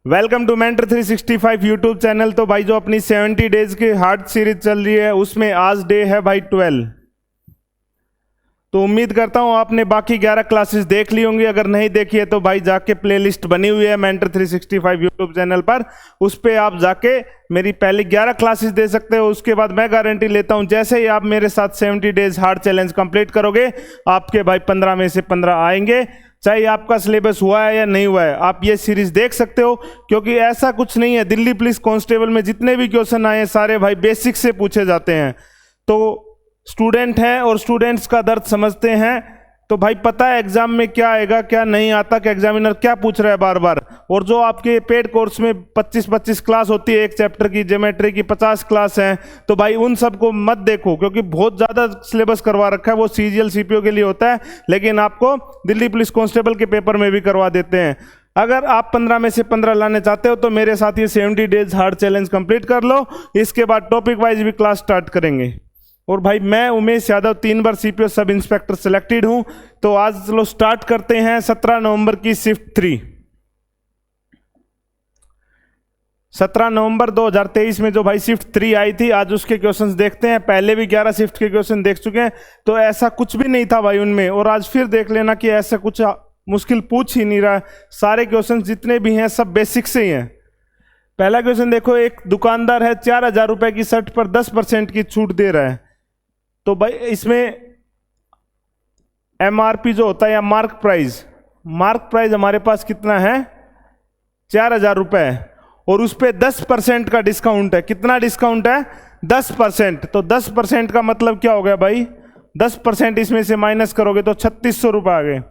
Welcome to Mentor 365 YouTube channel. तो भाई जो अपनी 70 डेज की हार्ड सीरीज चल रही है उसमें आज डे है भाई 12। तो उम्मीद करता हूं आपने बाकी 11 क्लासेस देख ली होंगी। अगर नहीं देखी है तो भाई जाके प्लेलिस्ट बनी हुई है मेंटर 365 यूट्यूब चैनल पर, उस पर आप जाके मेरी पहली 11 क्लासेस दे सकते हो। उसके बाद मैं गारंटी लेता हूं जैसे ही आप मेरे साथ 70 डेज हार्ड चैलेंज कंप्लीट करोगे आपके भाई 15 में से 15 आएंगे। चाहे आपका सिलेबस हुआ है या नहीं हुआ है, आप ये सीरीज देख सकते हो, क्योंकि ऐसा कुछ नहीं है। दिल्ली पुलिस कांस्टेबल में जितने भी क्वेश्चन आए हैं सारे भाई बेसिक से पूछे जाते हैं। तो स्टूडेंट हैं और स्टूडेंट्स का दर्द समझते हैं, तो भाई पता है एग्जाम में क्या आएगा क्या नहीं आता, कि एग्जामिनर क्या पूछ रहा है बार बार। और जो आपके पेड कोर्स में 25-25 क्लास होती है, एक चैप्टर की ज्योमेट्री की 50 क्लास हैं, तो भाई उन सबको मत देखो, क्योंकि बहुत ज़्यादा सिलेबस करवा रखा है। वो सीजीएल सीपीओ के लिए होता है, लेकिन आपको दिल्ली पुलिस कांस्टेबल के पेपर में भी करवा देते हैं। अगर आप 15 में से 15 लाने चाहते हो तो मेरे साथ ये 70 डेज हार्ड चैलेंज कंप्लीट कर लो। इसके बाद टॉपिक वाइज भी क्लास स्टार्ट करेंगे। और भाई मैं उमेश यादव 3 बार सीपीओ सब इंस्पेक्टर सेलेक्टेड हूं। तो आज चलो स्टार्ट करते हैं 17 नवंबर की शिफ्ट 3। 17 नवंबर 2023 में जो भाई शिफ्ट 3 आई थी, आज उसके क्वेश्चंस देखते हैं। पहले भी 11 शिफ्ट के क्वेश्चन देख चुके हैं, तो ऐसा कुछ भी नहीं था भाई उनमें। और आज फिर देख लेना कि ऐसा कुछ मुश्किल पूछ ही नहीं रहा। सारे क्वेश्चन जितने भी हैं सब बेसिक से ही हैं। पहला क्वेश्चन देखो, एक दुकानदार है 4000 रुपए की शर्ट पर 10% की छूट दे रहा है। तो भाई इसमें एमआरपी जो होता है या मार्क प्राइस हमारे पास कितना है, 4000 रुपए, और उस पर 10% का डिस्काउंट है। कितना डिस्काउंट है? 10%। तो 10% का मतलब क्या हो गया भाई, 10% इसमें से माइनस करोगे तो 3600 रुपए आ गए।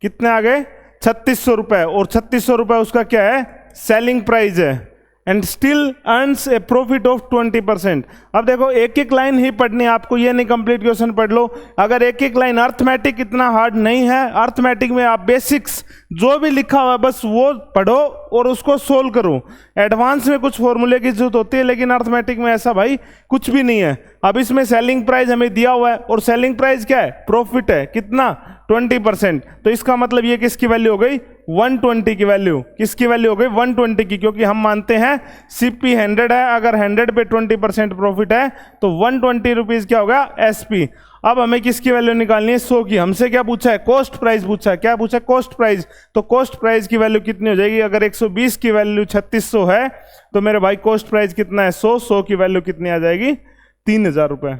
कितने आ गए? 3600 रुपए। और 3600 रुपए उसका क्या है? सेलिंग प्राइस है। And still earns A profit of 20%। अब देखो एक एक लाइन ही पढ़नी है आपको, ये नहीं कंप्लीट क्वेश्चन पढ़ लो। अगर एक एक लाइन, अर्थमेटिक इतना हार्ड नहीं है। अर्थमेटिक में आप बेसिक्स जो भी लिखा हुआ है बस वो पढ़ो और उसको सोल्व करो। एडवांस में कुछ फॉर्मूले की जरूरत होती है, लेकिन अर्थमेटिक में ऐसा भाई कुछ भी नहीं है। अब इसमें सेलिंग प्राइस हमें दिया हुआ है, और सेलिंग प्राइस क्या है? प्रॉफिट है। कितना? 20%। तो इसका मतलब ये किसकी वैल्यू हो गई? 120 की वैल्यू। किसकी वैल्यू हो गई? 120 की, क्योंकि हम मानते हैं सीपी 100 है। अगर 100 पे 20% प्रॉफिट है तो 120 रुपीज क्या होगा? एसपी। अब हमें किसकी वैल्यू निकालनी है? 100 की। हमसे क्या पूछा है? कॉस्ट प्राइस पूछा है। क्या पूछा है? Cost price. तो कॉस्ट प्राइस की वैल्यू कितनी हो जाएगी? अगर 120 की वैल्यू 3600 है तो मेरे भाई कॉस्ट प्राइस कितना है? 100 की वैल्यू कितनी आ जाएगी? 3000 रुपए।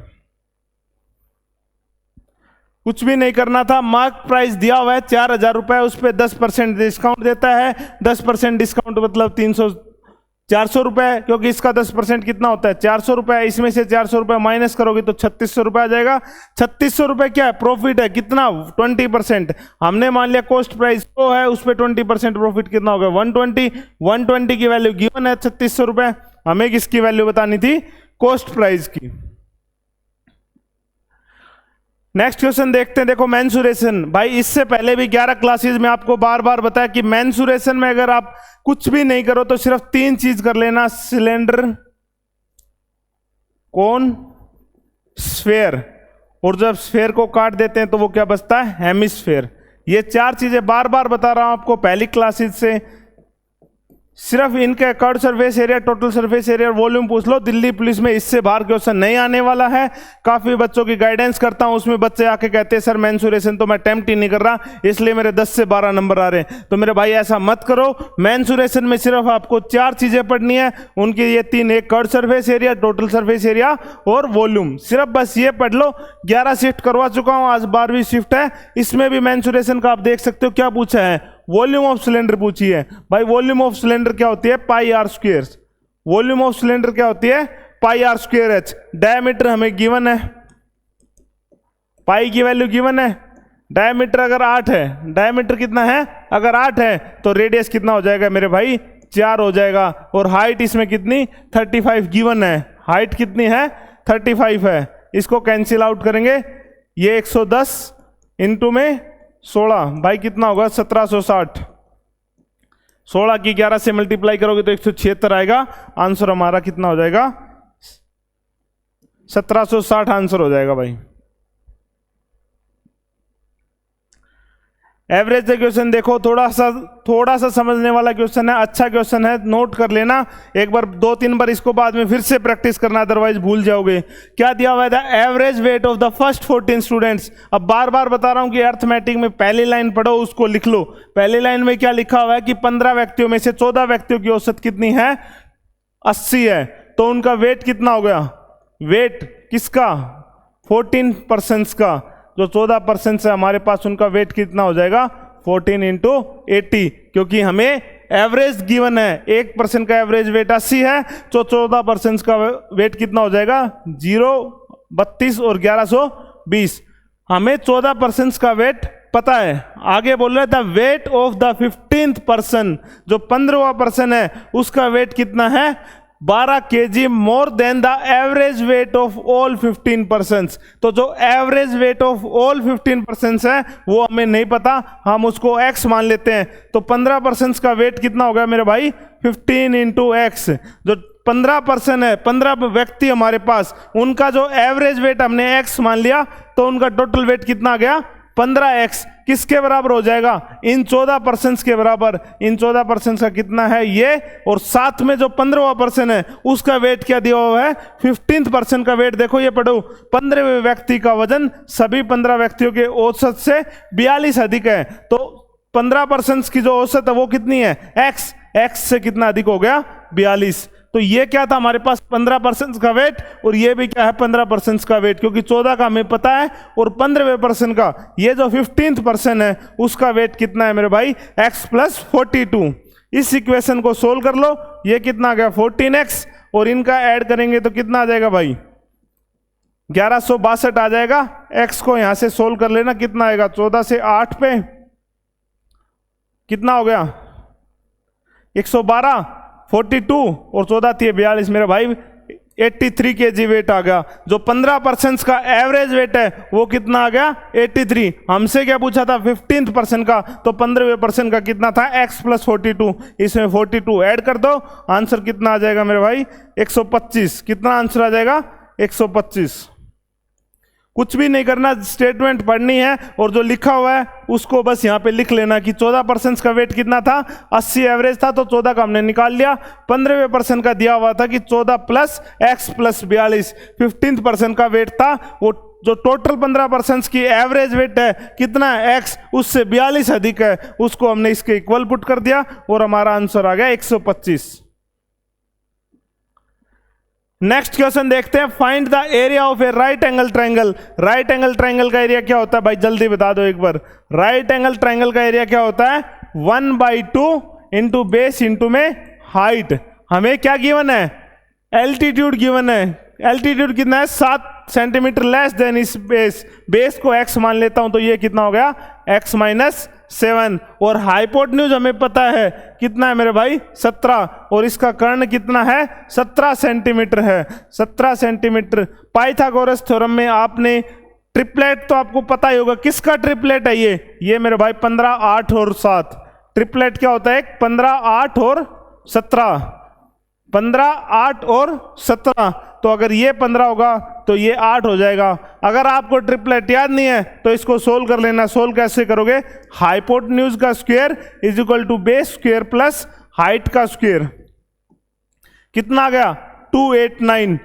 कुछ भी नहीं करना था। मार्क प्राइस दिया हुआ है 4000 रुपए, उस पर 10% डिस्काउंट देता है। 10% डिस्काउंट मतलब 400 रुपए, क्योंकि इसका 10% कितना होता है? 400 रुपए। इसमें से 400 रुपए माइनस करोगे तो 3600 रुपए आ जाएगा। 3600 रुपए क्या है? प्रॉफिट है। कितना? 20%। हमने मान लिया कॉस्ट प्राइस 100 है, उस पर 20% प्रॉफिट कितना होगा? 120। 120 की वैल्यू गिवन है 3600 रुपए। हमें किसकी वैल्यू बतानी थी? कॉस्ट प्राइस की। नेक्स्ट क्वेश्चन देखते हैं। देखो मेंसुरेशन। भाई इससे पहले भी 11 क्लासेस में आपको बार बार बताया कि मेंसुरेशन में अगर आप कुछ भी नहीं करो तो सिर्फ 3 चीज कर लेना: सिलेंडर, कोन, स्फेयर। और जब स्फेयर को काट देते हैं तो वो क्या बचता है? हेमिस्फेयर। ये 4 चीजें बार बार बता रहा हूं आपको पहली क्लासेस से। सिर्फ इनके curve surface area, total surface area और वॉल्यूम पूछ लो। दिल्ली पुलिस में इससे बाहर क्वेश्चन नहीं आने वाला है। काफी बच्चों की गाइडेंस करता हूं, उसमें बच्चे आके कहते हैं सर मेंसुरेशन तो मैं अटेम्प्ट ही नहीं कर रहा, इसलिए मेरे 10 से 12 नंबर आ रहे हैं। तो मेरे भाई ऐसा मत करो। मेंसुरेशन में सिर्फ आपको 4 चीजें पढ़नी है, उनकी ये 3: एक curve surface area, total surface area और वॉल्यूम। सिर्फ बस ये पढ़ लो। 11 शिफ्ट करवा चुका हूं, आज 12वीं शिफ्ट है। इसमें भी मेंसुरेशन का आप देख सकते हो क्या पूछा है? वॉल्यूम ऑफ सिलेंडर पूछी है। भाई वॉल्यूम ऑफ सिलेंडर क्या होती है? Pi r square. Volume of cylinder क्या होती है? Pi r square h. Diameter हमें गिवन है, पाई की वैल्यू गिवन है। डायमीटर अगर 8 है, डायमीटर कितना है? अगर 8 है तो रेडियस कितना हो जाएगा मेरे भाई? 4 हो जाएगा। और हाइट इसमें कितनी? 35 गिवन है। हाइट कितनी है? 35 है। इसको कैंसिल आउट करेंगे, ये 110 इंटू में 16, भाई कितना होगा? 1760। 16 की 11 से मल्टीप्लाई करोगे तो 176 आएगा। आंसर हमारा कितना हो जाएगा? 1760 आंसर हो जाएगा भाई। एवरेज क्वेश्चन देखो, थोड़ा सा समझने वाला क्वेश्चन है, अच्छा क्वेश्चन है, नोट कर लेना एक बार, 2-3 बार इसको बाद में फिर से प्रैक्टिस करना, अदरवाइज भूल जाओगे। क्या दिया हुआ है? The average weight of the first 14 students. अब बार बार बता रहा हूं कि अर्थमेटिक में पहली लाइन पढ़ो, उसको लिख लो। पहली लाइन में क्या लिखा हुआ है कि 15 व्यक्तियों में से 14 व्यक्तियों की औसत कितनी है? 80 है। तो उनका वेट कितना हो गया? वेट किसका? 14% का। जो 14% है हमारे पास, उनका वेट कितना हो जाएगा? 14 इंटू 80, क्योंकि हमें एवरेज गिवन है। 1% का एवरेज वेट 80 है, तो 14% का वेट कितना हो जाएगा? 032 और 1120। हमें 14% का वेट पता है। आगे बोल रहे थे weight of the 15th person, जो 15वां पर्सन है उसका वेट कितना है? 12 kg more than the average weight of all 15%। तो जो एवरेज वेट ऑफ ऑल 15% है वो हमें नहीं पता, हम उसको x मान लेते हैं। तो 15% का वेट कितना हो गया मेरे भाई? 15 इंटू एक्स। जो 15% है, 15 व्यक्ति हमारे पास, उनका जो एवरेज वेट हमने x मान लिया, तो उनका टोटल वेट कितना आ गया? 15x। किसके बराबर हो जाएगा? इन 14% के बराबर। इन 14% का कितना है? ये। और साथ में जो 15वां पर्सन है उसका वेट क्या दिया हुआ है? 15th पर्सन का वेट। देखो ये पढ़ो, 15वें व्यक्ति का वजन सभी 15 व्यक्तियों के औसत से 42 अधिक है। तो 15% की जो औसत है वो कितनी है? x से कितना अधिक हो गया? 42। तो ये क्या था हमारे पास? 15% का वेट, और ये भी क्या है? 15% का वेट, क्योंकि 14 का हमें पता है, और 15वें पर्सन का, ये जो 15th पर्सन है उसका वेट कितना है मेरे भाई? x + 42। इस इक्वेशन को सोल्व कर लो। ये कितना आ गया? 14x, और इनका ऐड करेंगे तो कितना आ जाएगा भाई? 1162 आ जाएगा। x को यहां से सोल्व कर लेना, कितना आएगा? 14 से 8 पे कितना हो गया? 112। 42 और 14 थी 42 मेरे भाई, 83 kg वेट आ गया। जो 15% का एवरेज वेट है वो कितना आ गया? 83। हमसे क्या पूछा था? 15th पर्सन का, तो 15वें पर्सन का कितना था? x + 42। इसमें 42 ऐड कर दो, आंसर कितना आ जाएगा मेरे भाई? 125। कितना आंसर आ जाएगा? 125। कुछ भी नहीं करना, स्टेटमेंट पढ़नी है और जो लिखा हुआ है उसको बस यहाँ पे लिख लेना कि 14% का वेट कितना था? 80 एवरेज था, तो 14 का हमने निकाल लिया। 15वें पर्सन का दिया हुआ था कि 14 + x + 42। 15th पर्सन का वेट था, वो जो टोटल 15% की एवरेज वेट है कितना है? x, उससे 42 अधिक है, उसको हमने इसके इक्वल पुट कर दिया और हमारा आंसर आ गया 125। नेक्स्ट क्वेश्चन देखते हैं। Find the area of A right angle triangle. Right angle triangle का एरिया क्या होता है भाई? जल्दी बता दो एक बार। राइट एंगल ट्रायंगल का एरिया क्या होता है? 1/2 इंटू बेस इंटू में हाइट। हमें क्या गिवन है? एल्टीट्यूड गिवन है। एल्टीट्यूड कितना है? 7 सेंटीमीटर लेस देन इस बेस। बेस को x मान लेता हूं, तो ये कितना हो गया? x - 7। और हाइपोटेन्यूज हमें पता है कितना है मेरे भाई? 17। और इसका कर्ण कितना है? 17 सेंटीमीटर है। 17 सेंटीमीटर। पाइथागोरस थ्योरम में आपने ट्रिपलेट तो आपको पता ही होगा। किसका ट्रिपलेट है ये मेरे भाई 15, 8 और 7। ट्रिपलेट क्या होता है? 15, 8 और 17। 15, 8 और 17। तो अगर ये 15 होगा तो ये 8 हो जाएगा। अगर आपको ट्रिपलेट याद नहीं है तो इसको सोल्व कर लेना। सोल्व कैसे करोगे? हाइपोटेन्यूज का square is equal to base square plus height का स्क्वायर। कितना आ गया? 289।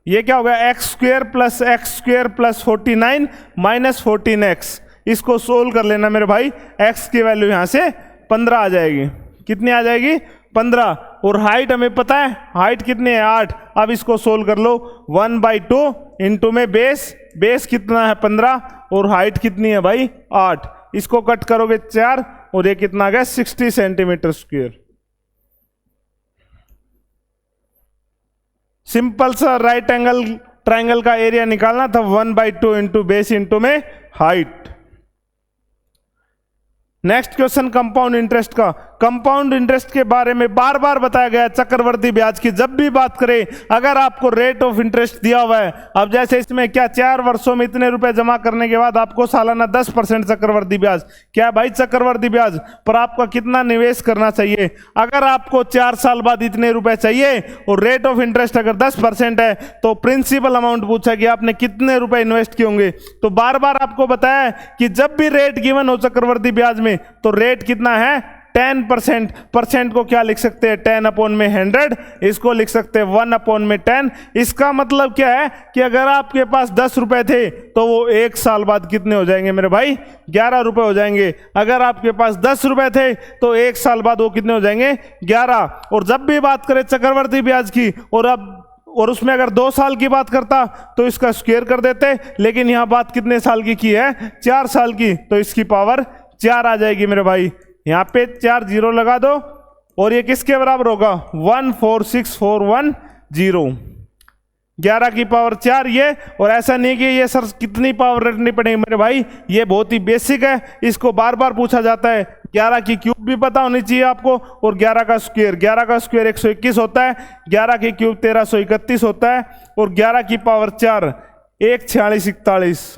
ये क्या होगा? x² + 49 - 14x। इसको सोल्व कर लेना मेरे भाई। x की वैल्यू यहां से 15 आ जाएगी। कितनी आ जाएगी? 15। और हाइट हमें पता है, हाइट कितनी है? 8। अब इसको सोल्व कर लो। 1/2 इंटू में बेस कितना है? 15। और हाइट कितनी है भाई? 8। इसको कट करोगे 4 और ये कितना आ गया? 60 सेंटीमीटर स्क्वायर। सिंपल सा राइट एंगल ट्रायंगल का एरिया निकालना था। 1/2 इंटू बेस इंटू में height. Next question compound interest का। कंपाउंड इंटरेस्ट के बारे में बार बार बताया गया है, चक्रवर्ती ब्याज की जब भी बात करें, अगर आपको रेट ऑफ इंटरेस्ट दिया हुआ है, अब जैसे इसमें क्या 4 वर्षों में इतने रुपए जमा करने के बाद आपको सालाना 10% चक्रवर्ती ब्याज, क्या भाई चक्रवर्ती ब्याज पर आपका कितना निवेश करना चाहिए। अगर आपको 4 साल बाद इतने रुपए चाहिए और रेट ऑफ इंटरेस्ट अगर 10% है तो प्रिंसिपल अमाउंट पूछा कि आपने कितने रुपए इन्वेस्ट किए होंगे। तो बार बार आपको बताया कि जब भी रेट गिवन हो चक्रवर्ती ब्याज में तो रेट कितना है 10%। परसेंट को क्या लिख सकते हैं 10 अपॉन में 100, इसको लिख सकते हैं 1 अपॉन में 10। इसका मतलब क्या है कि अगर आपके पास 10 रुपए थे तो वो 1 साल बाद कितने हो जाएंगे मेरे भाई 11 रुपए हो जाएंगे। अगर आपके पास 10 रुपए थे तो 1 साल बाद वो कितने हो जाएंगे 11। और जब भी बात करें चक्रवर्ती ब्याज की और उसमें अगर 2 साल की बात करता तो इसका स्क्वायर कर देते, लेकिन यहां बात कितने साल की है 4 साल की, तो इसकी पावर 4 आ जाएगी मेरे भाई। यहां पे 4 जीरो लगा दो और ये किसके बराबर होगा 146,410, 11 की पावर 4 ये। और ऐसा नहीं कि ये सर कितनी पावर रखनी पड़ेगी मेरे भाई, ये बहुत ही बेसिक है, इसको बार बार पूछा जाता है। 11 की क्यूब भी पता होनी चाहिए आपको और 11 का स्क्वायर, 11 का स्क्वायर 121 होता है, 11 की क्यूब 1331 होता है और 11 की पावर 4 14641।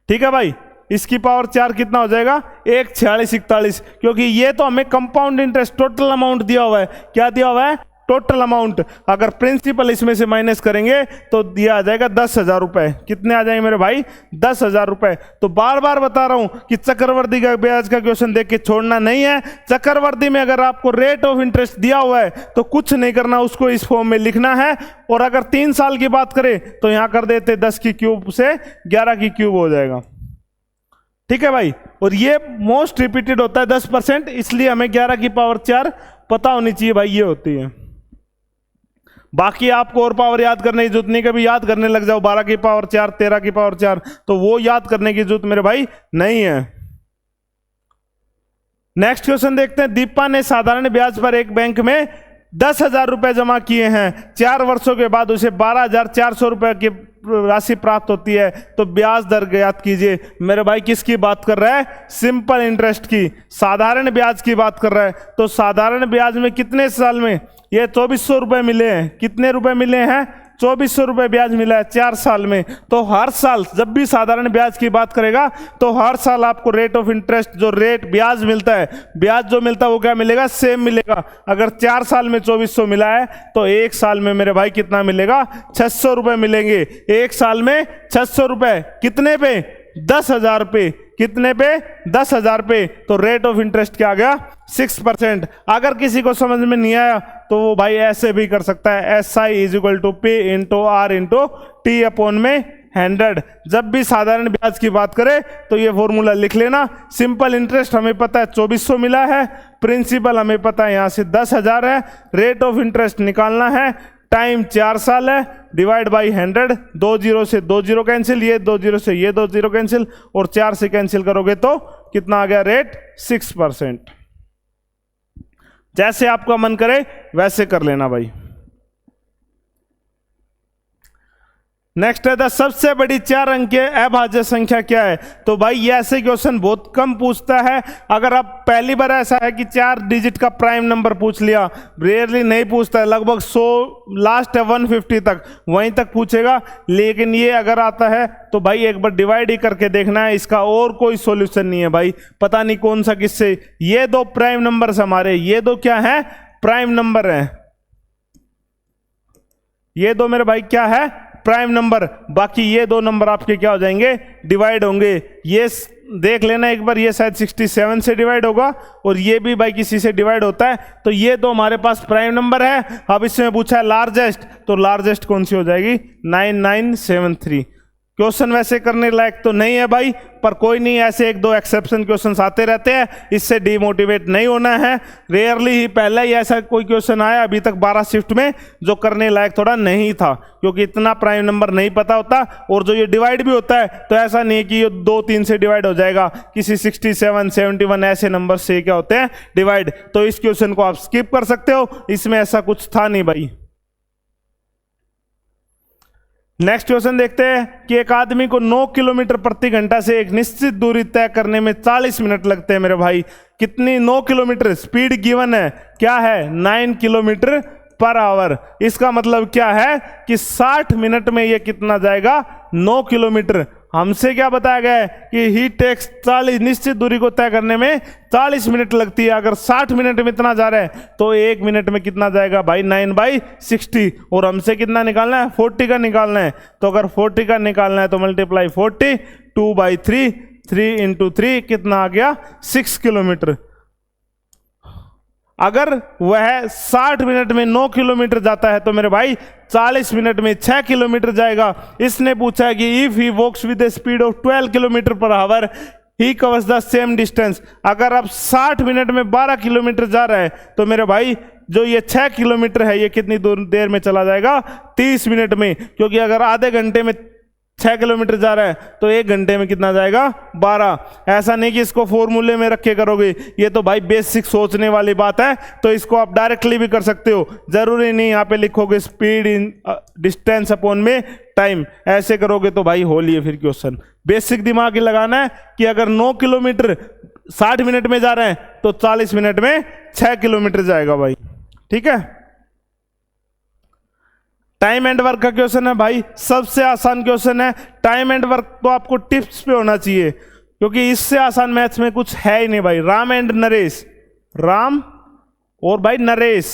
ठीक है भाई, इसकी पावर 4 कितना हो जाएगा 14641, क्योंकि ये तो हमें कंपाउंड इंटरेस्ट टोटल अमाउंट दिया हुआ है। क्या दिया हुआ है टोटल अमाउंट, अगर प्रिंसिपल इसमें से माइनस करेंगे तो दिया आ जाएगा 10,000 रुपए। कितने आ जाएंगे मेरे भाई 10,000 रुपए। तो बार बार बता रहा हूं कि चक्रवर्ती का ब्याज का क्वेश्चन देख के छोड़ना नहीं है। चक्रवर्ती में अगर आपको रेट ऑफ इंटरेस्ट दिया हुआ है तो कुछ नहीं करना, उसको इस फॉर्म में लिखना है। और अगर 3 साल की बात करें तो यहां कर देते 10 की क्यूब से 11 की क्यूब हो जाएगा। ठीक है भाई, और ये मोस्ट रिपीटेड होता है 10%, इसलिए हमें 11 की पावर 4 पता होनी चाहिए भाई, ये होती है। बाकी आपको और पावर याद करने की जरूरत नहीं, कभी याद करने लग जाओ 12 की पावर 4 13 की पावर 4, तो वो याद करने की जरूरत मेरे भाई नहीं है। नेक्स्ट क्वेश्चन देखते हैं। दीपा ने साधारण ब्याज पर एक बैंक में 10,000 रुपए जमा किए हैं, 4 वर्षों के बाद उसे 12,400 रुपए की राशि प्राप्त होती है, तो ब्याज दर ज्ञात कीजिए। मेरे भाई किसकी बात कर रहा है सिंपल इंटरेस्ट की, साधारण ब्याज की बात कर रहा है। तो साधारण ब्याज में कितने साल में ये 2400 रुपए मिले हैं, कितने रुपए मिले हैं 2400 रुपए ब्याज मिला है 4 साल में। तो हर साल जब भी साधारण ब्याज की बात करेगा तो हर साल आपको रेट ऑफ इंटरेस्ट जो रेट ब्याज मिलता है, ब्याज जो मिलता है वो क्या मिलेगा सेम मिलेगा। अगर 4 साल में 2400 मिला है तो 1 साल में मेरे भाई कितना मिलेगा 600 रुपए मिलेंगे। 1 साल में 600 रुपए कितने पे 10,000 पे, कितने पे 10,000 पे। तो रेट ऑफ इंटरेस्ट क्या आ गया 6%। अगर किसी को समझ में नहीं आया तो वो भाई ऐसे भी कर सकता है, SI = P × R × T upon में 100। जब भी साधारण ब्याज की बात करें तो ये फॉर्मूला लिख लेना। सिंपल इंटरेस्ट हमें पता है 2400 मिला है, प्रिंसिपल हमें पता है यहां से 10,000 है, रेट ऑफ इंटरेस्ट निकालना है, टाइम 4 साल है, डिवाइड बाई 100, 2 जीरो से 2 जीरो कैंसिल, ये 2 जीरो से ये 2 जीरो कैंसिल और 4 से कैंसिल करोगे तो कितना आ गया रेट 6%। जैसे आपका मन करे वैसे कर लेना भाई। नेक्स्ट है सबसे बड़ी 4 अंक की अभाज्य संख्या क्या है। तो भाई ये ऐसे क्वेश्चन बहुत कम पूछता है। अगर आप पहली बार ऐसा है कि 4 डिजिट का प्राइम नंबर पूछ लिया, रेयरली नहीं पूछता है, लगभग 100 लास्ट है 150 तक वहीं तक पूछेगा। लेकिन ये अगर आता है तो भाई एक बार डिवाइड ही करके देखना है, इसका और कोई सॉल्यूशन नहीं है भाई। पता नहीं कौन सा किससे, ये 2 प्राइम नंबर हमारे, ये 2 क्या है प्राइम नंबर है, ये 2 मेरे भाई क्या है प्राइम नंबर। बाकी ये 2 नंबर आपके क्या हो जाएंगे डिवाइड होंगे। ये देख लेना एक बार, ये शायद 67 से डिवाइड होगा और ये भी भाई किसी से डिवाइड होता है। तो ये 2 हमारे पास प्राइम नंबर है। अब इसमें पूछा है लार्जेस्ट, तो लार्जेस्ट कौन सी हो जाएगी 9973। क्वेश्चन वैसे करने लायक तो नहीं है भाई, पर कोई नहीं, ऐसे 1-2 एक्सेप्शन क्वेश्चंस आते रहते हैं, इससे डिमोटिवेट नहीं होना है। रेयरली ही पहले ही ऐसा कोई क्वेश्चन आया अभी तक 12 शिफ्ट में जो करने लायक थोड़ा नहीं था, क्योंकि इतना प्राइम नंबर नहीं पता होता। और जो ये डिवाइड भी होता है तो ऐसा नहीं है कि ये 2-3 से डिवाइड हो जाएगा, किसी 67, 71 ऐसे नंबर से क्या होते हैं डिवाइड। तो इस क्वेश्चन को आप स्किप कर सकते हो, इसमें ऐसा कुछ था नहीं भाई। नेक्स्ट क्वेश्चन देखते हैं कि एक आदमी को 9 किलोमीटर प्रति घंटा से एक निश्चित दूरी तय करने में 40 मिनट लगते हैं मेरे भाई। कितनी? 9 किलोमीटर स्पीड गिवन है, क्या है? 9 किलोमीटर पर आवर। इसका मतलब क्या है कि 60 मिनट में ये कितना जाएगा? 9 किलोमीटर। हमसे क्या बताया गया है कि ही टेक्स 40, निश्चित दूरी को तय करने में 40 मिनट लगती है। अगर 60 मिनट में इतना जा रहा है तो 1 मिनट में कितना जाएगा भाई? 9/60। और हमसे कितना निकालना है? 40 का निकालना है। तो अगर 40 का निकालना है तो मल्टीप्लाई 40, 2/3, 3 × 3 कितना आ गया? 6 किलोमीटर। अगर वह 60 मिनट में 9 किलोमीटर जाता है तो मेरे भाई 40 मिनट में 6 किलोमीटर जाएगा। इसने पूछा है कि if he walks with the speed of 12 kilometre per hour he covers the same distance. अगर आप 60 मिनट में 12 किलोमीटर जा रहा है तो मेरे भाई जो ये 6 किलोमीटर है ये कितनी देर में चला जाएगा? 30 मिनट में। क्योंकि अगर आधे घंटे में 6 किलोमीटर जा रहा है तो 1 घंटे में कितना जाएगा? 12। ऐसा नहीं कि इसको फॉर्मूले में रख के करोगे, ये तो भाई बेसिक सोचने वाली बात है। तो इसको आप डायरेक्टली भी कर सकते हो, जरूरी नहीं यहाँ पे लिखोगे स्पीड इन डिस्टेंस अपॉन में टाइम, ऐसे करोगे तो भाई होली है फिर क्वेश्चन। बेसिक दिमाग ही लगाना है कि अगर 9 किलोमीटर 60 मिनट में जा रहे हैं तो 40 मिनट में 6 किलोमीटर जाएगा भाई। ठीक है। टाइम एंड वर्क का क्वेश्चन है भाई, सबसे आसान क्वेश्चन है। टाइम एंड वर्क तो आपको टिप्स पे होना चाहिए क्योंकि इससे आसान मैथ्स में कुछ है ही नहीं भाई। राम एंड नरेश, राम और भाई नरेश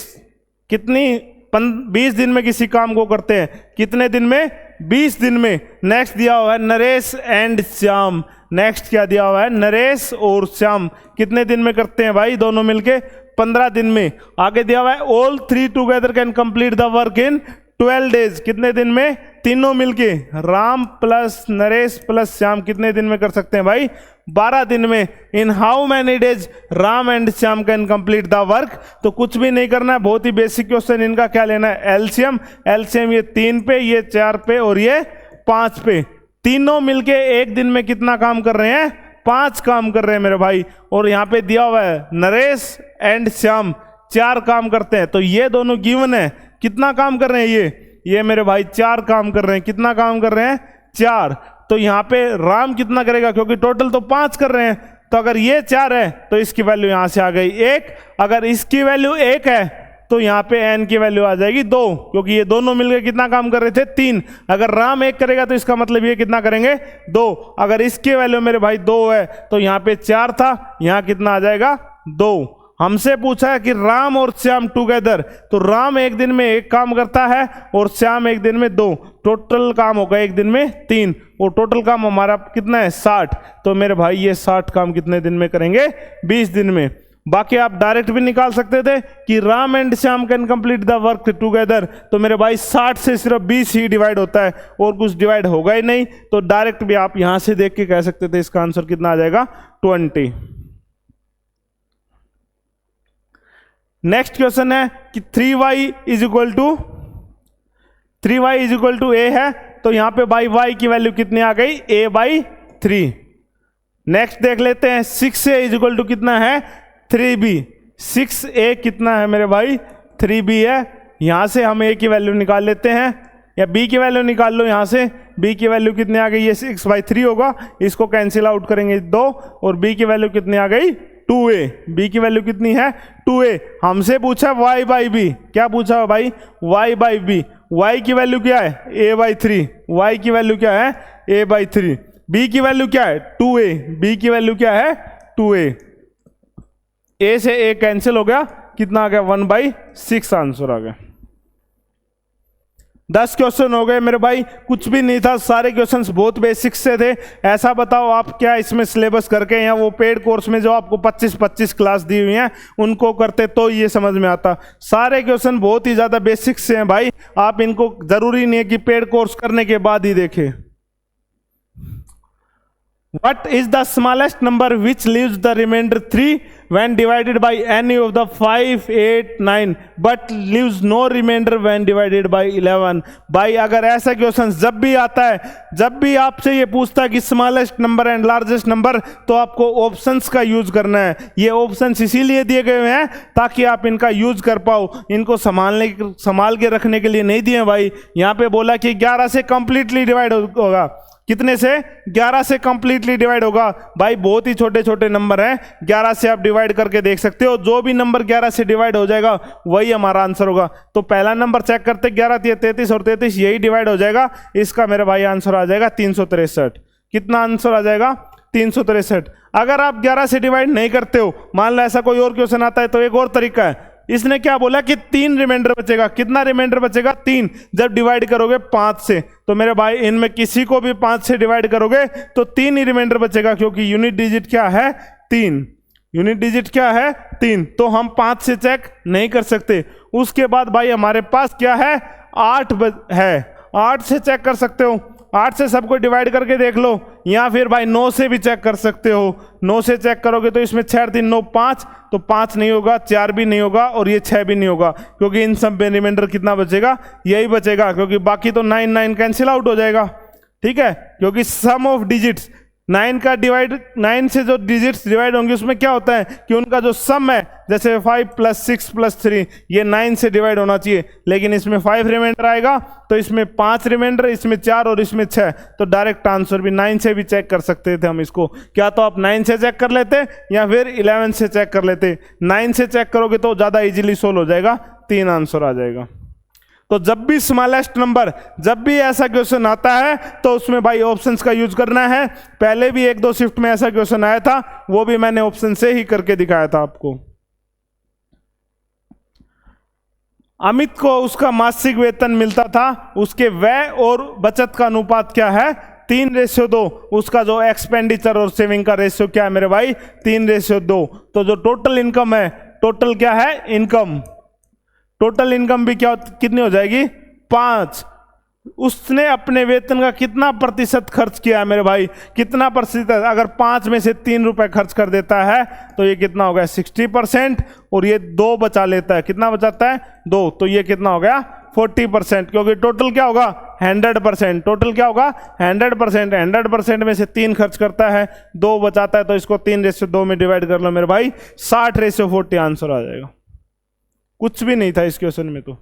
कितनी 20 दिन में किसी काम को करते हैं, कितने दिन में? 20 दिन में। नेक्स्ट दिया हुआ है नरेश एंड श्याम, नेक्स्ट क्या दिया हुआ है? नरेश और श्याम कितने दिन में करते हैं भाई? दोनों मिलके 15 दिन में। आगे दिया हुआ है all 3 together can complete the work in 12 days, कितने दिन में? तीनों मिलके राम प्लस नरेश प्लस श्याम कितने दिन में कर सकते हैं भाई? 12 दिन में। In how many days Ram and Shyam can complete the work. तो कुछ भी नहीं करना है, बहुत ही बेसिक क्वेश्चन। इनका क्या लेना है? एलसीएम। एलसीएम ये 3 पे, ये 4 पे और ये 5 पे। तीनों मिलके 1 दिन में कितना काम कर रहे हैं? 5 काम कर रहे हैं मेरे भाई। और यहाँ पे दिया हुआ है नरेश एंड श्याम 4 काम करते हैं, तो ये दोनों गिवन है। कितना काम कर रहे हैं ये मेरे भाई? 4 काम कर रहे हैं। कितना काम कर रहे हैं? 4। तो यहाँ पे राम कितना करेगा? क्योंकि टोटल तो 5 कर रहे हैं, तो अगर ये 4 है तो इसकी वैल्यू यहाँ से आ गई 1। अगर इसकी वैल्यू 1 है तो यहाँ पे एन की वैल्यू आ जाएगी 2, क्योंकि ये दोनों मिलकर कितना काम कर रहे थे? 3। अगर राम 1 करेगा तो इसका मतलब ये कितना करेंगे? 2। अगर इसकी वैल्यू मेरे भाई 2 है तो यहाँ पे 4 था, यहाँ कितना आ जाएगा? 2। हमसे पूछा है कि राम और श्याम टुगेदर, तो राम 1 दिन में 1 काम करता है और श्याम 1 दिन में 2। टोटल काम होगा 1 दिन में 3 और टोटल काम हमारा कितना है? 60। तो मेरे भाई ये 60 काम कितने दिन में करेंगे? 20 दिन में। बाकी आप डायरेक्ट भी निकाल सकते थे कि Ram and Shyam can complete the work together, तो मेरे भाई 60 से सिर्फ 20 ही डिवाइड होता है और कुछ डिवाइड होगा ही नहीं। तो डायरेक्ट भी आप यहां से देख के कह सकते थे इसका आंसर कितना आ जाएगा? 20। नेक्स्ट क्वेश्चन है कि 3y is equal to a है, तो यहां पे भाई y की वैल्यू कितनी आ गई? a/3। नेक्स्ट देख लेते हैं 6a इज इक्वल टू कितना है? 3b। 6a कितना है मेरे भाई? 3b है। यहां से हम a की वैल्यू निकाल लेते हैं, या b की वैल्यू निकाल लो यहां से। b की वैल्यू कितनी आ गई? ये 6/3 होगा, इसको कैंसिल आउट करेंगे 2, और b की वैल्यू कितनी आ गई? 2a। b की वैल्यू कितनी है? 2a। हमसे पूछा y/b, क्या पूछा भाई? y/b। y की वैल्यू क्या है? a/3। y की वैल्यू क्या है? a/3। b की वैल्यू क्या है? 2a। b की वैल्यू क्या है? 2a। a से a कैंसिल हो गया, कितना आ गया? 1/6 आंसर आ गया। 10 क्वेश्चन हो गए मेरे भाई, कुछ भी नहीं था, सारे क्वेश्चंस बहुत बेसिक से थे। ऐसा बताओ आप क्या इसमें सिलेबस करके, या वो पेड कोर्स में जो आपको 25-25 क्लास दी हुई हैं उनको करते तो ये समझ में आता। सारे क्वेश्चन बहुत ही ज़्यादा बेसिक से हैं भाई, आप इनको जरूरी नहीं है कि पेड कोर्स करने के बाद ही देखें। What is the smallest number which leaves the remainder 3 when divided by any of the 5, 8, 9 but leaves no remainder when divided by 11? भाई अगर ऐसा क्वेश्चन जब भी आता है, जब भी आपसे ये पूछता है कि smallest number and largest number, तो आपको ऑप्शंस का यूज करना है। ये ऑप्शंस इसीलिए दिए गए हैं ताकि आप इनका यूज कर पाओ, इनको संभाल के रखने के लिए नहीं दिए भाई। यहाँ पे बोला कि 11 से कंप्लीटली डिवाइड होगा, कितने से? 11 से कंप्लीटली डिवाइड होगा। भाई बहुत ही छोटे छोटे नंबर हैं, 11 से आप डिवाइड करके देख सकते हो, जो भी नंबर 11 से डिवाइड हो जाएगा वही हमारा आंसर होगा। तो पहला नंबर चेक करते, 11 33 और 33 यही डिवाइड हो जाएगा, इसका मेरे भाई आंसर आ जाएगा 363। कितना आंसर आ जाएगा? 363। अगर आप 11 से डिवाइड नहीं करते हो, मान लो ऐसा कोई और क्वेश्चन आता है, तो एक और तरीका है, इसने क्या बोला कि 3 रिमाइंडर बचेगा। कितना रिमाइंडर बचेगा? 3। जब डिवाइड करोगे 5 से, तो मेरे भाई इनमें किसी को भी 5 से डिवाइड करोगे तो 3 ही रिमाइंडर बचेगा, क्योंकि यूनिट डिजिट क्या है? 3। यूनिट डिजिट क्या है? 3। तो हम 5 से चेक नहीं कर सकते। उसके बाद भाई हमारे पास क्या है? 8 है, 8 से चेक कर सकते हो, 8 से सबको डिवाइड करके देख लो, या फिर भाई 9 से भी चेक कर सकते हो। 9 से चेक करोगे तो इसमें 6 3 9 5, तो 5 नहीं होगा, 4 भी नहीं होगा और ये 6 भी नहीं होगा, क्योंकि इन सब में रिमाइंडर कितना बचेगा? यही बचेगा, क्योंकि बाकी तो 9 9 कैंसिल आउट हो जाएगा। ठीक है, क्योंकि सम ऑफ डिजिट्स 9 का डिवाइड, 9 से जो डिजिट्स डिवाइड होंगे उसमें क्या होता है कि उनका जो सम है, जैसे 5 + 6 + 3, ये 9 से डिवाइड होना चाहिए, लेकिन इसमें 5 रिमाइंडर आएगा, तो इसमें 5 रिमाइंडर, इसमें 4 और इसमें 6, तो डायरेक्ट आंसर भी 9 से भी चेक कर सकते थे हम इसको। क्या तो आप 9 से चेक कर लेते या फिर 11 से चेक कर लेते। 9 से चेक करोगे तो ज़्यादा इजीली सोल्व हो जाएगा, 3 आंसर आ जाएगा। तो जब भी स्मॉलेस्ट नंबर, जब भी ऐसा क्वेश्चन आता है तो उसमें भाई ऑप्शंस का यूज करना है। पहले भी 1-2 शिफ्ट में ऐसा क्वेश्चन आया था, वो भी मैंने ऑप्शन से ही करके दिखाया था आपको। अमित को उसका मासिक वेतन मिलता था, उसके व्यय और बचत का अनुपात क्या है? 3:2। उसका जो एक्सपेंडिचर और सेविंग का रेशियो क्या है मेरे भाई? 3:2। तो जो टोटल इनकम है, टोटल क्या है? इनकम, टोटल इनकम भी क्या कितनी हो जाएगी? 5। उसने अपने वेतन का कितना प्रतिशत खर्च किया है मेरे भाई? कितना प्रतिशत? अगर 5 में से 3 रुपए खर्च कर देता है तो ये कितना हो गया? 60%। और ये 2 बचा लेता है, कितना बचाता है? 2, तो ये कितना हो गया? 40%। क्योंकि टोटल क्या होगा? 100%। टोटल क्या होगा? 100%। 100% में से 3 खर्च करता है, 2 बचाता है, तो इसको 3:2 में डिवाइड कर लो मेरे भाई, 60:40 आंसर आ जाएगा। कुछ भी नहीं था इस क्वेश्चन में। तो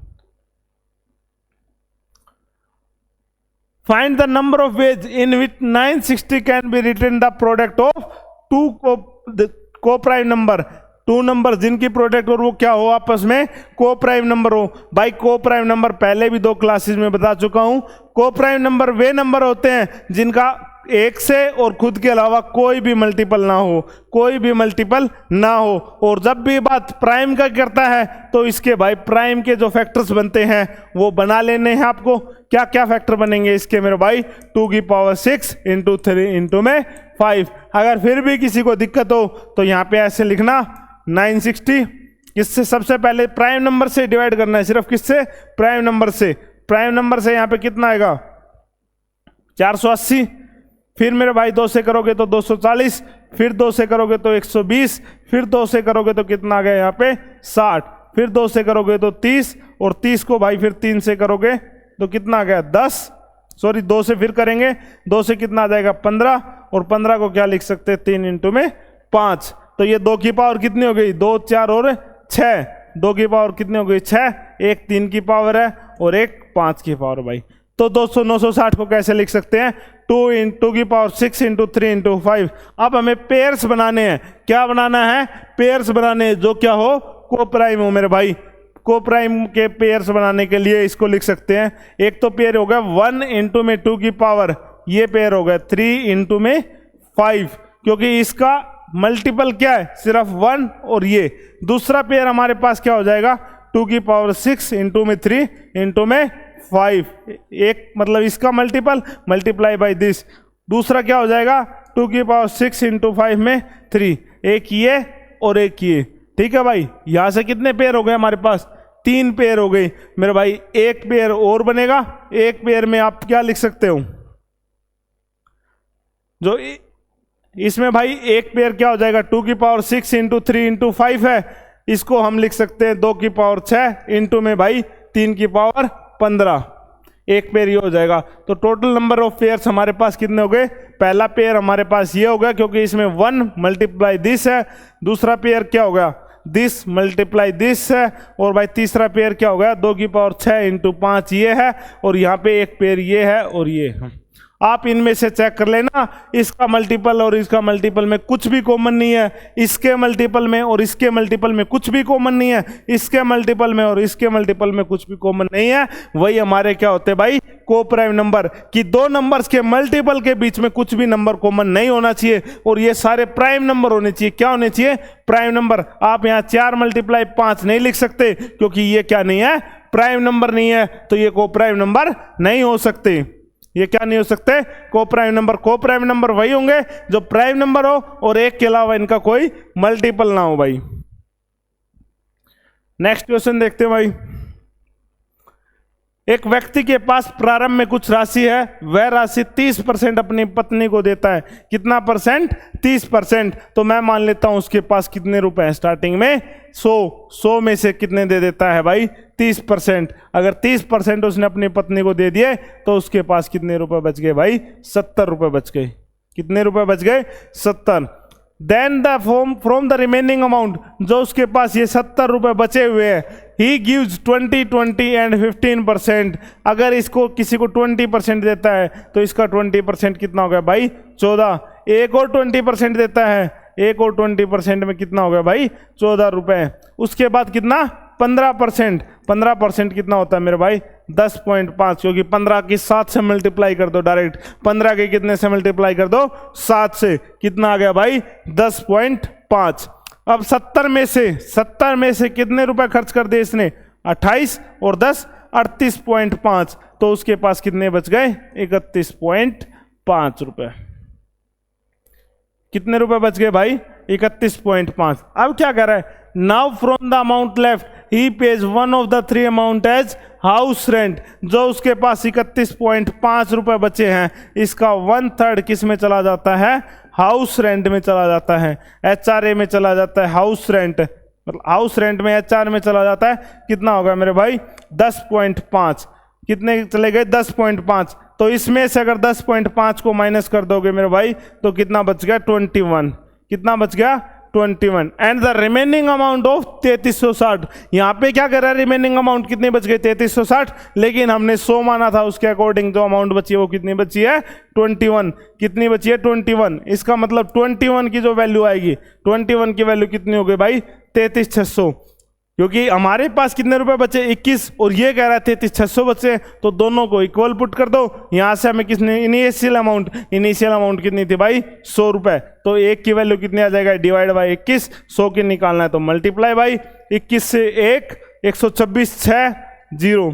find the number of ways in which 960 can be written the product of 2 को प्राइम नंबर। 2 नंबर जिनकी प्रोडक्ट और वो क्या हो? आपस में को प्राइम नंबर हो। भाई को प्राइम नंबर पहले भी 2 क्लासेस में बता चुका हूं। को प्राइम नंबर वे नंबर होते हैं जिनका 1 से और खुद के अलावा कोई भी मल्टीपल ना हो, कोई भी मल्टीपल ना हो। और जब भी बात प्राइम का करता है तो इसके भाई प्राइम के जो फैक्टर्स बनते हैं वो बना लेने हैं आपको। क्या क्या फैक्टर बनेंगे इसके मेरे भाई? 2⁶ × 3 × 5। अगर फिर भी किसी को दिक्कत हो तो यहाँ पे ऐसे लिखना, 960 किससे? सबसे पहले प्राइम नंबर से डिवाइड करना है। सिर्फ किससे? प्राइम नंबर से। प्राइम नंबर से यहाँ पे कितना आएगा? 480। फिर मेरे भाई 2 से करोगे तो 240, फिर 2 से करोगे तो 120, फिर 2 से करोगे तो कितना आ गया यहाँ पे? 60, फिर 2 से करोगे तो 30, और 30 को भाई फिर 3 से करोगे तो कितना आ गया? 10। सॉरी 2 से फिर करेंगे, 2 से कितना आ जाएगा? 15, और 15 को क्या लिख सकते हैं? 3 × 5। तो ये 2 की पावर कितनी हो गई? 2 4 और 6। 2 की पावर कितनी हो गई? 6। एक 3 की पावर है और एक 5 की पावर भाई। तो 200 960 को कैसे लिख सकते हैं? 2⁶ × 3 × 5। अब हमें पेयर्स बनाने हैं। क्या बनाना है? पेयर्स बनाने हैं, जो क्या हो? को प्राइम हो मेरे भाई। को प्राइम के पेयर्स बनाने के लिए इसको लिख सकते हैं। एक तो पेयर हो गया 1 × 2 की पावर, ये पेयर हो गया 3 × 5, क्योंकि इसका मल्टीपल क्या है? सिर्फ 1। और ये दूसरा पेयर हमारे पास क्या हो जाएगा? 2⁶ × 3 × 5। एक मतलब इसका मल्टीपल मल्टीप्लाई बाय दिस। दूसरा क्या हो जाएगा? 2⁶ × 5 में 3। एक ये और एक ये। ठीक है भाई, यहां से कितने पेयर हो गए हमारे पास? 3 पेयर हो गए मेरे भाई। एक पेयर और बनेगा। एक पेयर में आप क्या लिख सकते हो? जो इसमें भाई एक पेयर क्या हो जाएगा 2 की पावर 6 इंटू 3 इंटू 5 है, इसको हम लिख सकते हैं 2 की पावर 6 इंटू में भाई 3 की पावर 15, एक पेयर ये हो जाएगा। तो टोटल नंबर ऑफ पेयर्स हमारे पास कितने हो गए, पहला पेयर हमारे पास ये हो गया क्योंकि इसमें 1 मल्टीप्लाई दिस है, दूसरा पेयर क्या हो गया दिस मल्टीप्लाई दिस है, और भाई तीसरा पेयर क्या हो गया 2 की पावर 6 इंटू 5 ये है, और यहाँ पे एक पेयर ये है और ये है। आप इनमें से चेक कर लेना, इसका मल्टीपल और इसका मल्टीपल में कुछ भी कॉमन नहीं है, इसके मल्टीपल में और इसके मल्टीपल में कुछ भी कॉमन नहीं है, इसके मल्टीपल में और इसके मल्टीपल में कुछ भी कॉमन नहीं है। वही हमारे क्या होते हैं भाई को प्राइम नंबर, कि दो नंबर्स के मल्टीपल के बीच में कुछ भी नंबर कॉमन नहीं होना चाहिए, और ये सारे प्राइम नंबर होने चाहिए। क्या होने चाहिए, प्राइम नंबर। आप यहाँ 4 मल्टीप्लाई 5 नहीं लिख सकते क्योंकि ये क्या नहीं है, प्राइम नंबर नहीं है, तो ये को प्राइम नंबर नहीं हो सकते। ये क्या नहीं हो सकते, को प्राइम नंबर। को प्राइम नंबर वही होंगे जो प्राइम नंबर हो और एक के अलावा इनका कोई मल्टीपल ना हो भाई। नेक्स्ट क्वेश्चन देखते हैं भाई। एक व्यक्ति के पास प्रारंभ में कुछ राशि है, वह राशि 30% अपनी पत्नी को देता है। कितना परसेंट, 30%। तो मैं मान लेता हूं उसके पास कितने रुपए हैं स्टार्टिंग में, 100 में से कितने दे देता है भाई 30%। अगर 30% उसने अपनी पत्नी को दे दिए तो उसके पास कितने रुपए बच गए भाई, 70 रुपए बच गए। कितने रुपए बच गए, 70। Then the from the remaining amount, जो उसके पास ये 70 रुपए बचे हुए हैं, ही गिव्स 20 एंड 15%। अगर इसको किसी को 20% देता है तो इसका 20% कितना हो गया भाई 14। एक और 20% देता है, एक और 20% में कितना हो गया भाई 14 रुपए। उसके बाद कितना 15%। 15% कितना होता है मेरे भाई 10.5, क्योंकि 15 की 7 से मल्टीप्लाई कर दो डायरेक्ट, 15 के कितने से मल्टीप्लाई कर दो 7 से, कितना आ गया भाई 10.5। अब 70 में से कितने रुपए खर्च कर दिए इसने, 28 और 10 38.5। तो उसके पास कितने बच गए 31.5 रुपए। कितने रुपए बच गए भाई 31.5। अब क्या कर रहा है, now from the amount left he pays one of the 3 amount as house rent. जो उसके पास 31.5 रुपए बचे हैं, इसका 1/3 किस में चला जाता है, हाउस रेंट में चला जाता है, HRA में चला जाता है। हाउस रेंट मतलब हाउस रेंट में HR में चला जाता है। कितना होगा मेरे भाई 10.5। कितने चले गए 10.5। तो इसमें से अगर 10.5 को माइनस कर दोगे मेरे भाई तो कितना बच गया 21। कितना बच गया 21। And the remaining amount of 3360। यहाँ पे क्या कर रहा है, रिमेनिंग अमाउंट कितनी बच गई 3360, लेकिन हमने 100 माना था, उसके अकॉर्डिंग जो अमाउंट बची है वो कितनी बची है 21। कितनी बची है 21। इसका मतलब 21 की जो वैल्यू आएगी, 21 की वैल्यू कितनी हो गई भाई 33,600, क्योंकि हमारे पास कितने रुपए बचे 21 और ये कह रहा है 33,600 बचे, तो दोनों को इक्वल पुट कर दो। यहां से हमें किसने इनिशियल अमाउंट कितनी थी भाई 100 रुपए। तो एक की वैल्यू कितनी आ जाएगा, डिवाइड बाई 21। 100 की निकालना है तो मल्टीप्लाई बाई 21 से 1 126 6 0।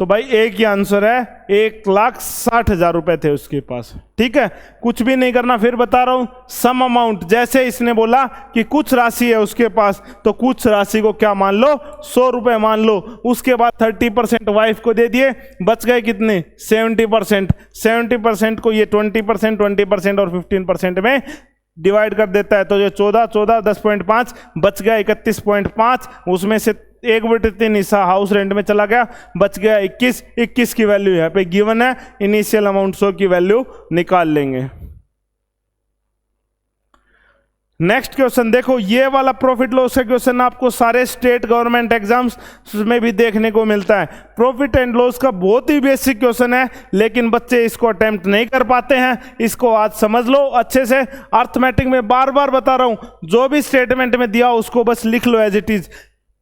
तो भाई एक ही आंसर है, 1,60,000 रुपए थे उसके पास। ठीक है, कुछ भी नहीं करना, फिर बता रहा हूं सम अमाउंट। जैसे इसने बोला कि कुछ राशि है उसके पास, तो कुछ राशि को क्या मान लो 100 रुपए मान लो। उसके बाद 30% वाइफ को दे दिए, बच गए कितने 70%। 70% को ये 20% और 15% में डिवाइड कर देता है, तो ये 14 10.5 बच गया 31.5। उसमें से 1/3 हिस्सा हाउस रेंट में चला गया, बच गया 21 की वैल्यू यहाँ पे गिवन है। इनिशियल अमाउंट 100 की वैल्यू निकाल लेंगे। नेक्स्ट क्वेश्चन देखो, ये वाला प्रॉफिट लॉस का क्वेश्चन आपको सारे स्टेट गवर्नमेंट एग्जाम्स में भी देखने को मिलता है। प्रॉफिट एंड लॉस का बहुत ही बेसिक क्वेश्चन है, लेकिन बच्चे इसको अटेम्प्ट नहीं कर पाते हैं। इसको आज समझ लो अच्छे से। अर्थमेटिक में बार बार बता रहा हूं, जो भी स्टेटमेंट में दिया उसको बस लिख लो as it is.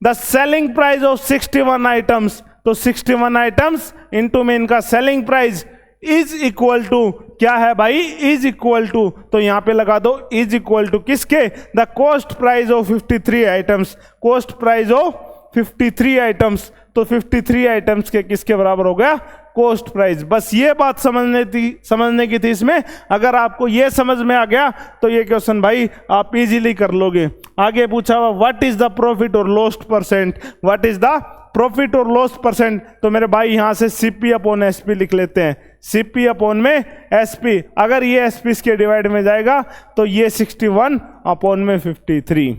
The selling price of 61 items, तो 61 आइटम्स इंटू में इनका selling price is equal to क्या है भाई, इज इक्वल टू, तो यहां पे लगा दो इज इक्वल टू किसके, the cost price of 53 items. Cost price of 53 items, तो 53 आइटम्स के किसके बराबर हो गया कॉस्ट प्राइस। बस ये बात समझने की थी इसमें। अगर आपको ये समझ में आ गया तो ये क्वेश्चन भाई आप इजीली कर लोगे। आगे पूछा हुआ व्हाट इज द प्रॉफिट और loss percent, what is the profit और लॉस परसेंट। तो मेरे भाई यहां से CP/SP लिख लेते हैं। CP अपॉन में SP। अगर ये SP इसके डिवाइड में जाएगा तो ये 61 अपॉन में 53।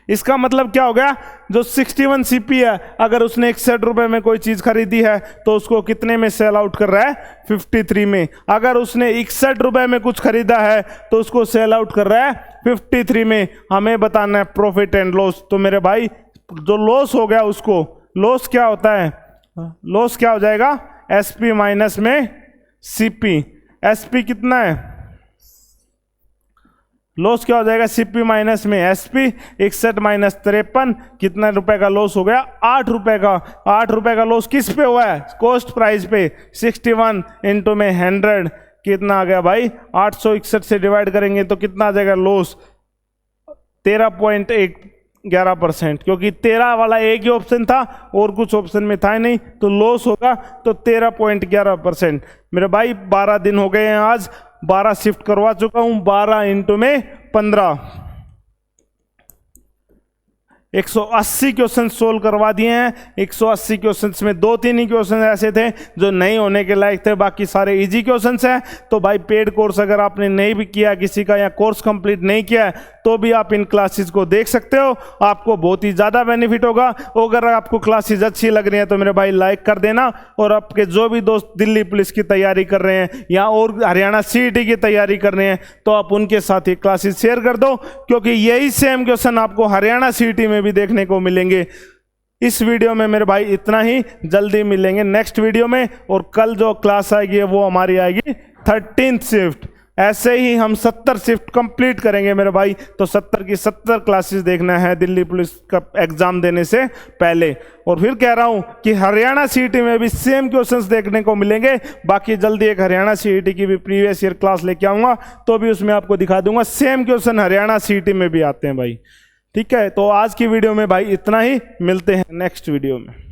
इसका मतलब क्या हो गया, जो 61 CP है, अगर उसने 61 रुपए में कोई चीज खरीदी है तो उसको कितने में सेल आउट कर रहा है, 53 में। अगर उसने 61 रुपए में कुछ खरीदा है तो उसको सेल आउट कर रहा है 53 में। हमें बताना है प्रॉफिट एंड लॉस। तो मेरे भाई जो लॉस हो गया उसको, लॉस क्या होता है, लॉस क्या हो जाएगा, SP माइनस में CP। SP कितना है, लॉस क्या हो जाएगा, CP माइनस में SP। 61 माइनस 53, कितना रुपए का लॉस हो गया, 8 रुपए का। 8 रुपए का लॉस किस पे हुआ है, कॉस्ट प्राइस पे। 61 इंटू में 100 कितना आ गया भाई, 861 से डिवाइड करेंगे तो कितना आ जाएगा लॉस, 13.11%। क्योंकि 13 वाला एक ही ऑप्शन था और कुछ ऑप्शन में था नहीं, तो लॉस होगा तो 13.11%। मेरे भाई 12 दिन हो गए हैं, आज 12 शिफ्ट करवा चुका हूं, 12 इंटू में 15, 180 क्वेश्चन सोल्व करवा दिए हैं। 180 क्वेश्चंस में 2-3 ही क्वेश्चन ऐसे थे जो नहीं होने के लायक थे, बाकी सारे इजी क्वेश्चंस हैं। तो भाई पेड कोर्स अगर आपने नहीं भी किया किसी का, या कोर्स कंप्लीट नहीं किया है, तो भी आप इन क्लासेस को देख सकते हो, आपको बहुत ही ज़्यादा बेनिफिट होगा। अगर आपको क्लासेस अच्छी लग रही हैं तो मेरे भाई लाइक कर देना, और आपके जो भी दोस्त दिल्ली पुलिस की तैयारी कर रहे हैं या और हरियाणा CET की तैयारी कर रहे हैं तो आप उनके साथ ये क्लासेस शेयर कर दो, क्योंकि यही सेम क्वेश्चन आपको हरियाणा CET में भी देखने को मिलेंगे। इस वीडियो में मेरे भाई इतना ही, जल्दी मिलेंगे नेक्स्ट वीडियो में। और कल जो क्लास आएगी वो हमारी आएगी 13th शिफ्ट। ऐसे ही हम 70 शिफ्ट कंप्लीट करेंगे मेरे भाई। तो 70 की 70 क्लासेस देखना है दिल्ली पुलिस का एग्जाम देने से पहले। और फिर कह रहा हूं कि हरियाणा CET में भी सेम क्वेश्चंस देखने को मिलेंगे। बाकी जल्दी एक हरियाणा CET की भी प्रीवियस ईयर क्लास लेके आऊंगा, तो भी उसमें आपको दिखा दूंगा सेम क्वेश्चन हरियाणा CET में भी आते हैं भाई। ठीक है, तो आज की वीडियो में भाई इतना ही, मिलते हैं नेक्स्ट वीडियो में।